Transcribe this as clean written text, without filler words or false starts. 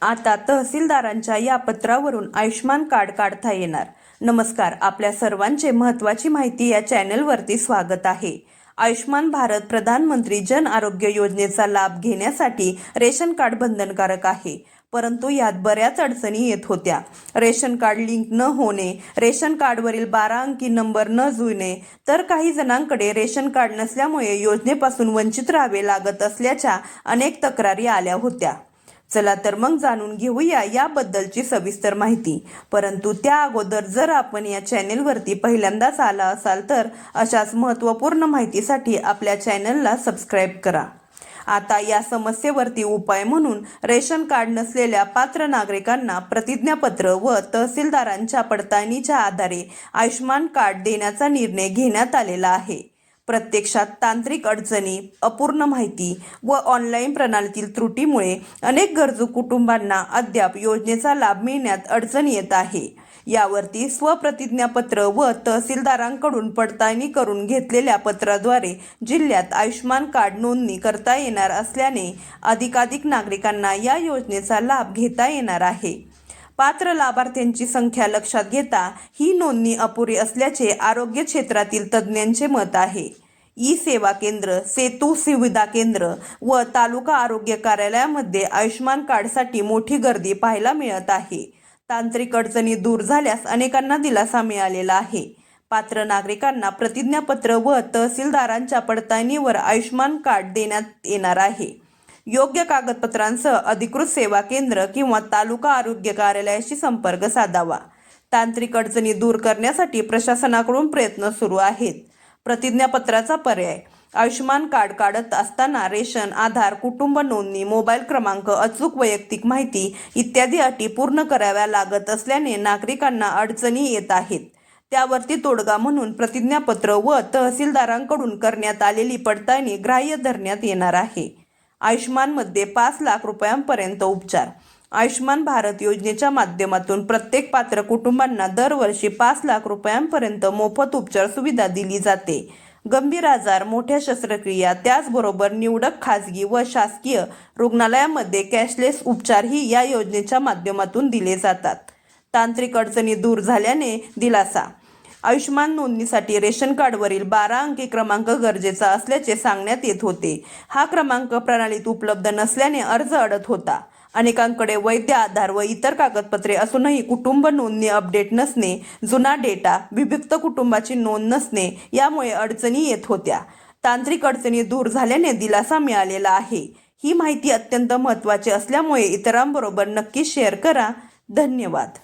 आता तहसीलदारांच्या या पत्रावरून आयुष्मान कार्ड काढता येणार। नमस्कार, आपल्या सर्वांचे महत्त्वाची माहिती या चॅनलवरती स्वागत आहे। आयुष्मान भारत प्रधानमंत्री जन आरोग्य योजनेचा लाभ घेण्यासाठी रेशन कार्ड बंधनकारक आहे, परंतु यात बऱ्याच अडचणी येत होत्या। रेशन कार्ड लिंक न होणे, रेशन कार्डवरील 12 अंकी नंबर न जुळणे, तर काही जणांकडे रेशन कार्ड नसल्यामुळे योजनेपासून वंचित राहावे लागत असल्याच्या अनेक तक्रारी आल्या होत्या। चला तर मग जाणून घेऊया याबद्दलची सविस्तर माहिती। परंतु त्या अगोदर जर आपण या चॅनेलवरती पहिल्यांदाच आला असाल तर अशाच महत्त्वपूर्ण माहितीसाठी आपल्या चॅनलला सबस्क्राईब करा। आता या समस्येवरती उपाय म्हणून रेशन कार्ड नसलेल्या पात्र नागरिकांना प्रतिज्ञापत्र व तहसीलदारांच्या पडताळणीच्या आधारे आयुष्मान कार्ड देण्याचा निर्णय घेण्यात आलेला आहे। प्रत्यक्षात तांत्रिक अडचणी, अपूर्ण माहिती व ऑनलाईन प्रणालीतील त्रुटीमुळे अनेक गरजू कुटुंबांना अद्याप योजनेचा लाभ मिळण्यात अडचण येत आहे। यावरती स्वप्रतिज्ञापत्र व तहसीलदारांकडून पडताळणी करून घेतलेल्या पत्राद्वारे जिल्ह्यात आयुष्मान कार्ड नोंदणी करता येणार असल्याने अधिकाधिक नागरिकांना या योजनेचा लाभ घेता येणार आहे। पात्र लाभार्थ्यांची संख्या लक्षात घेता ही नोंदणी अपुरी असल्याचे आरोग्य क्षेत्रातील तज्ज्ञांचे मत आहे। ई सेवा केंद्र, सेतू सुविधा केंद्र व तालुका आरोग्य कार्यालयामध्ये आयुष्मान कार्डसाठी मोठी गर्दी पाहायला मिळत आहे। तांत्रिक अडचणी दूर झाल्यास अनेकांना दिलासा मिळालेला आहे। पात्र नागरिकांना प्रतिज्ञापत्र व तहसीलदारांच्या पडताळणीवर आयुष्मान कार्ड देण्यात येणार आहे। योग्य कागदपत्रांसह अधिकृत सेवा केंद्र किंवा तालुका आरोग्य कार्यालयाशी संपर्क साधावा। तांत्रिक अडचणी दूर करण्यासाठी प्रशासनाकडून प्रयत्न सुरू आहेत। प्रतिज्ञापत्राचा पर्याय: आयुष्मान कार्ड काढत असताना रेशन, आधार, कुटुंब नोंदणी, मोबाईल क्रमांक, अचूक वैयक्तिक माहिती इत्यादी अटी पूर्ण कराव्या लागत असल्याने नागरिकांना अडचणी येत आहेत। त्यावरती तोडगा म्हणून प्रतिज्ञापत्र व तहसीलदारांकडून करण्यात आलेली पडताळणी ग्राह्य धरण्यात येणार आहे। आयुष्मानमध्ये 5 लाख रुपयांपर्यंत उपचार। आयुष्मान भारत योजनेच्या माध्यमातून प्रत्येक पात्र कुटुंबांना दरवर्षी 5 लाख रुपयांपर्यंत मोफत उपचार सुविधा दिली जाते। गंभीर आजार, मोठ्या शस्त्रक्रिया, त्याचबरोबर निवडक खाजगी व शासकीय रुग्णालयामध्ये कॅशलेस उपचारही या योजनेच्या माध्यमातून दिले जातात। तांत्रिक अडचणी दूर झाल्याने दिलासा: आयुष्मान नोंदणीसाठी रेशन कार्डवरील 12 अंकी क्रमांक गरजेचा असल्याचे सांगण्यात येत होते। हा क्रमांक प्रणालीत उपलब्ध नसल्याने अर्ज अडत होता। अनेकांकडे वैध आधार व इतर कागदपत्रे असूनही कुटुंब नोंदणी अपडेट नसणे, जुना डेटा, विभक्त कुटुंबाची नोंद नसणे यामुळे अडचणी येत होत्या। तांत्रिक अडचणी दूर झाल्याने दिलासा मिळालेला आहे। ही माहिती अत्यंत महत्त्वाची असल्यामुळे इतरांबरोबर नक्की शेअर करा। धन्यवाद।